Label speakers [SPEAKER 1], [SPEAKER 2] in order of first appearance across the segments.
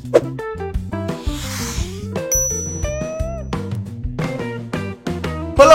[SPEAKER 1] Halo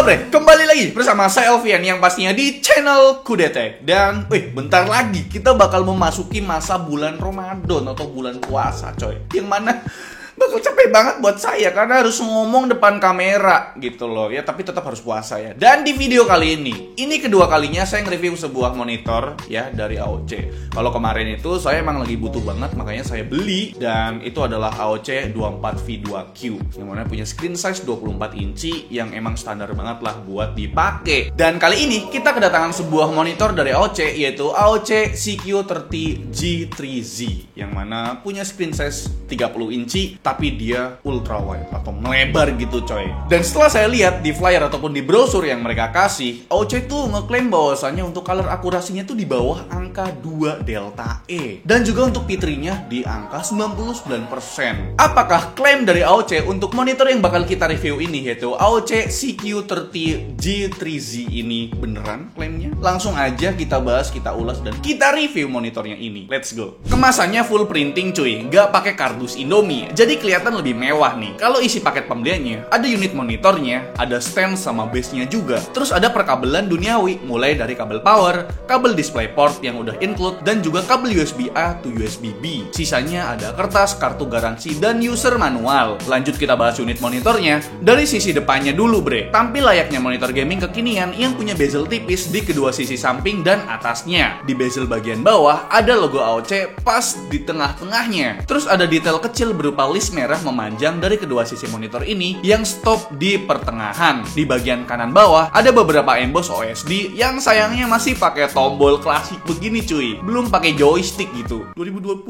[SPEAKER 1] bre, kembali lagi bersama saya Alfian yang pastinya di channel Kudetek. Dan bentar lagi kita bakal memasuki masa bulan Ramadan atau bulan puasa coy. Yang mana bakal capek banget buat saya karena harus ngomong depan kamera gitu loh ya, tapi tetap harus puasa ya. Dan di video kali ini kedua kalinya saya nge-review sebuah monitor ya dari AOC. Kalau kemarin itu saya emang lagi butuh banget, makanya saya beli, dan itu adalah AOC 24V2Q yang mana punya screen size 24 inci yang emang standar banget lah buat dipakai. Dan kali ini kita kedatangan sebuah monitor dari AOC, yaitu AOC CQ30G3Z yang mana punya screen size 30 inci tapi dia ultra wide atau melebar gitu coy. Dan setelah saya lihat di flyer ataupun di brosur yang mereka kasih, AOC tuh ngeklaim bahwasannya untuk color akurasinya tuh di bawah angka 2 delta E, dan juga untuk pitrinya di angka 99%. Apakah klaim dari AOC untuk monitor yang bakal kita review ini, yaitu AOC CQ30G3Z ini beneran klaimnya? Langsung aja kita bahas, kita ulas, dan kita review monitornya ini. Let's go. Kemasannya full printing cuy, nggak pakai kardus Indomie, jadi kelihatan lebih mewah nih. Kalau isi paket pembeliannya, ada unit monitornya, ada stand sama base-nya juga. Terus ada perkabelan duniawi, mulai dari kabel power, kabel display port yang udah include, dan juga kabel USB A to USB B. Sisanya ada kertas, kartu garansi, dan user manual. Lanjut kita bahas unit monitornya. Dari sisi depannya dulu bre. Tampil layaknya monitor gaming kekinian yang punya bezel tipis di kedua sisi samping dan atasnya. Di bezel bagian bawah ada logo AOC pas di tengah-tengahnya. Terus ada detail kecil berupa list merah memanjang dari kedua sisi monitor ini yang stop di pertengahan. Di bagian kanan bawah ada beberapa emboss OSD yang sayangnya masih pakai tombol klasik begini cuy, belum pakai joystick gitu. 2022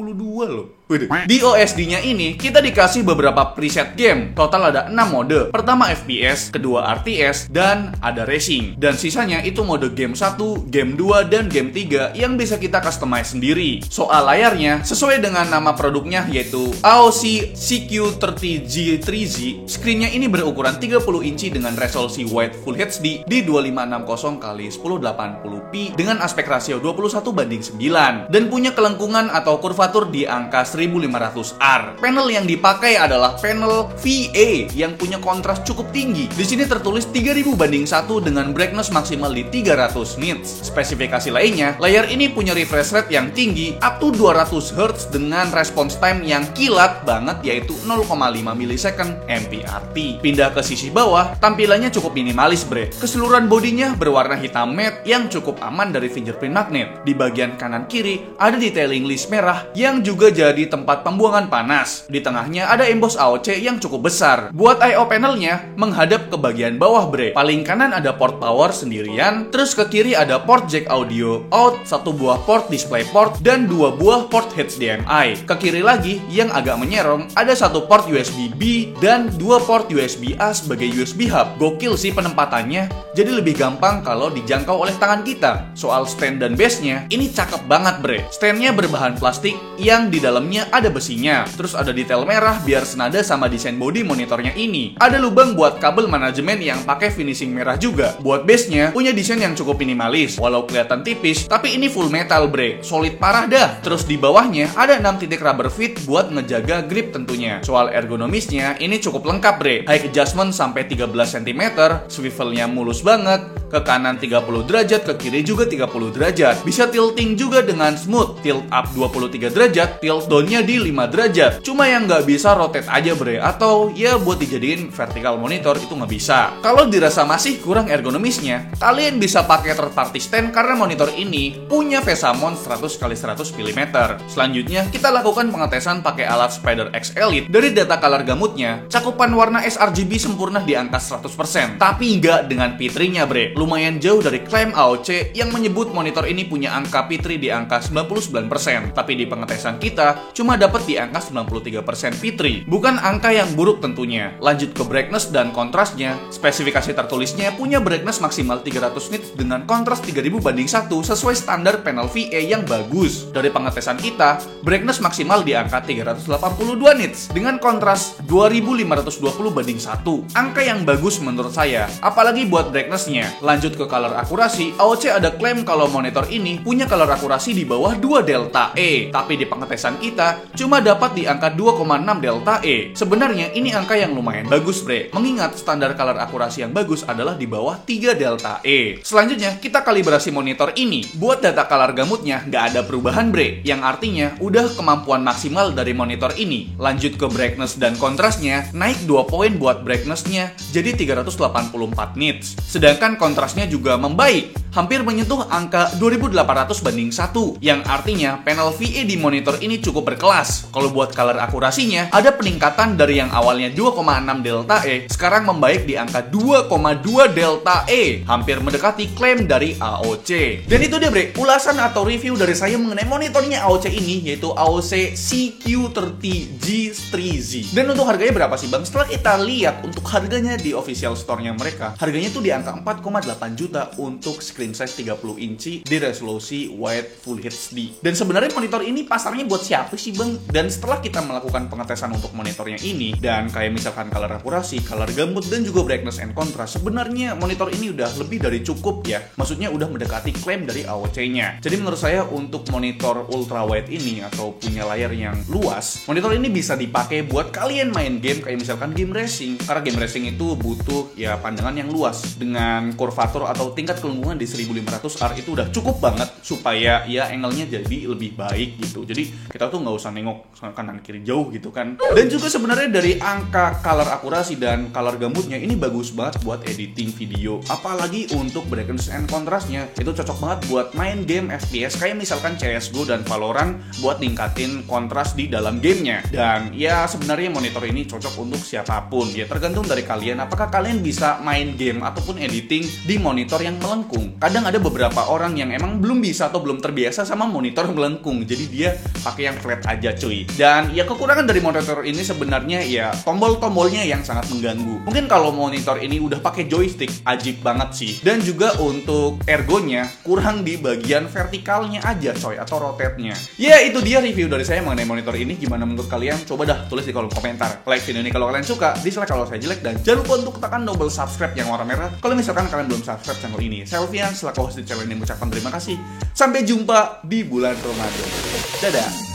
[SPEAKER 1] loh. Di OSD-nya ini kita dikasih beberapa preset game. Total ada 6 mode. Pertama FPS, kedua RTS, dan ada racing. Dan sisanya itu mode game 1, game 2, dan game 3 yang bisa kita customize sendiri. Soal layarnya, sesuai dengan nama produknya yaitu AOC CQ30G3Z, screen-nya ini berukuran 30 inci dengan resolusi Wide Full HD di 2560x1080p dengan aspek rasio 21:9 dan punya kelengkungan atau kurvatur di angka 1500R. Panel yang dipakai adalah panel VA yang punya kontras cukup tinggi. Di sini tertulis 3000:1 dengan brightness maksimal di 300 nits. Spesifikasi lainnya, layar ini punya refresh rate yang tinggi up to 200 Hz dengan response time yang kilat banget yaitu 0,5 milisecond MPRT. Pindah ke sisi bawah, tampilannya cukup minimalis bre. Keseluruhan bodinya berwarna hitam matte yang cukup aman dari fingerprint magnet. Di bagian kanan kiri ada detailing list merah yang juga jadi tempat pembuangan panas. Di tengahnya ada emboss AOC yang cukup besar. Buat I/O panelnya menghadap ke bagian bawah bre. Paling kanan ada port power sendirian, terus ke kiri ada port jack audio out, 1 buah port display port, dan 2 buah port HDMI. Ke kiri lagi yang agak menyerong ada 1 port USB B dan 2 port USB A sebagai USB hub. Gokil sih penempatannya, jadi lebih gampang kalau dijangkau oleh tangan kita. Soal stand dan base-nya, ini cakep banget bre. Standnya berbahan plastik yang di dalamnya ada besinya. Terus ada detail merah biar senada sama desain body monitornya ini. Ada lubang buat kabel manajemen yang pakai finishing merah juga. Buat base-nya punya desain yang cukup minimalis, walau kelihatan tipis, tapi ini full metal bre, solid parah dah. Terus di bawahnya ada 6 titik rubber fit buat ngejaga grip tentunya. Soal ergonomisnya ini cukup lengkap bre. High adjustment sampai 13 cm, swivelnya mulus banget, ke kanan 30 derajat, ke kiri juga 30 derajat. Bisa tilting juga dengan smooth, tilt up 23 derajat, tilt down-nya di 5 derajat. Cuma yang nggak bisa rotate aja bre, atau ya buat dijadiin vertical monitor itu nggak bisa. Kalau dirasa masih kurang ergonomisnya, kalian bisa pakai third party stand karena monitor ini punya VESA mount 100x100 mm. Selanjutnya kita lakukan pengetesan pakai alat Spider X Elite. Dari data color gamutnya, cakupan warna sRGB sempurna di angka 100%, tapi nggak dengan pitrinya bre. Lumayan jauh dari klaim AOC yang menyebut monitor ini punya angka pitri di angka 99%, tapi di pengetesan kita cuma dapat di angka 93% pitri. Bukan angka yang buruk tentunya. Lanjut ke brightness dan kontrasnya. Spesifikasi tertulisnya punya brightness maksimal 300 nits dengan kontras 3000:1 sesuai standar panel VA yang bagus. Dari pengetesan kita, brightness maksimal di angka 382 nits dengan kontras 2520:1. Angka yang bagus menurut saya, apalagi buat brightness-nya. Lanjut ke color akurasi, AOC ada klaim kalau monitor ini punya color akurasi di bawah 2 delta E, tapi di pengetesan kita cuma dapat di angka 2,6 delta E. Sebenarnya ini angka yang lumayan bagus, bre, mengingat standar color akurasi yang bagus adalah di bawah 3 delta E. Selanjutnya, kita kalibrasi monitor ini. Buat data color gamutnya nggak ada perubahan, bre, yang artinya udah kemampuan maksimal dari monitor ini. Lanjut ke brightness dan kontrasnya, naik 2 poin buat brightnessnya jadi 384 nits. Sedangkan kontrasnya juga membaik, hampir menyentuh angka 2800:1, yang artinya panel VA di monitor ini cukup berkelas. Kalau buat color akurasinya, ada peningkatan dari yang awalnya 2,6 delta E, sekarang membaik di angka 2,2 delta E, hampir mendekati klaim dari AOC. Dan itu dia, bre, ulasan atau review dari saya mengenai monitornya AOC ini, yaitu AOC CQ30G3Z. Dan untuk harganya berapa sih, bang? Setelah kita lihat untuk harganya di official store-nya mereka, harganya tuh di angka 4,8 juta untuk screen size 30 inci di resolusi Wide Full HD. Dan sebenarnya monitor ini pasarnya buat siapa sih, bang? Dan setelah kita melakukan pengetesan untuk monitornya ini, dan kayak misalkan color akurasi, color gambut, dan juga brightness and contrast, sebenarnya monitor ini udah lebih dari cukup ya. Maksudnya udah mendekati klaim dari AOC-nya. Jadi menurut saya untuk monitor ultra wide ini atau punya layar yang luas, monitor ini bisa dipakai buat kalian main game kayak misalkan game racing. Karena game racing itu butuh ya pandangan yang luas. Dengan kurvatur atau tingkat kelengkungan di 1500R itu udah cukup banget supaya ya angle-nya jadi lebih baik gitu. Jadi kita tuh nggak usah nengok kanan kiri jauh gitu kan. Dan juga sebenarnya dari angka color akurasi dan color gambutnya ini bagus banget buat editing video. Apalagi untuk brightness and contrastnya itu cocok banget buat main game FPS kayak misalkan CSGO dan Valorant buat ningkatin kontras di dalam gamenya. Dan ya sebenarnya monitor ini cocok untuk siapapun. Ya tergantung dari kalian apakah kalian bisa main game ataupun editing di monitor yang melengkung. Kadang ada beberapa orang yang emang belum bisa atau belum terbiasa sama monitor melengkung, jadi dia pakai yang flat aja cuy. Dan ya kekurangan dari monitor ini sebenarnya ya tombol-tombolnya yang sangat mengganggu. Mungkin kalau monitor ini udah pakai joystick ajib banget sih. Dan juga untuk ergonya kurang di bagian vertikalnya aja coy, atau rotate-nya. Ya itu dia review dari saya mengenai monitor ini. Gimana menurut kalian? Coba dah tulis di kolom komentar. Like video ini kalau kalian suka, dislike kalau saya jelek, dan jangan lupa untuk tekan tombol subscribe yang warna merah kalau misalkan kalian belum subscribe channel ini. Saya Alfian, selaku host di channel ini mengucapkan terima kasih. Sampai jumpa di bulan Ramadan. Dadah.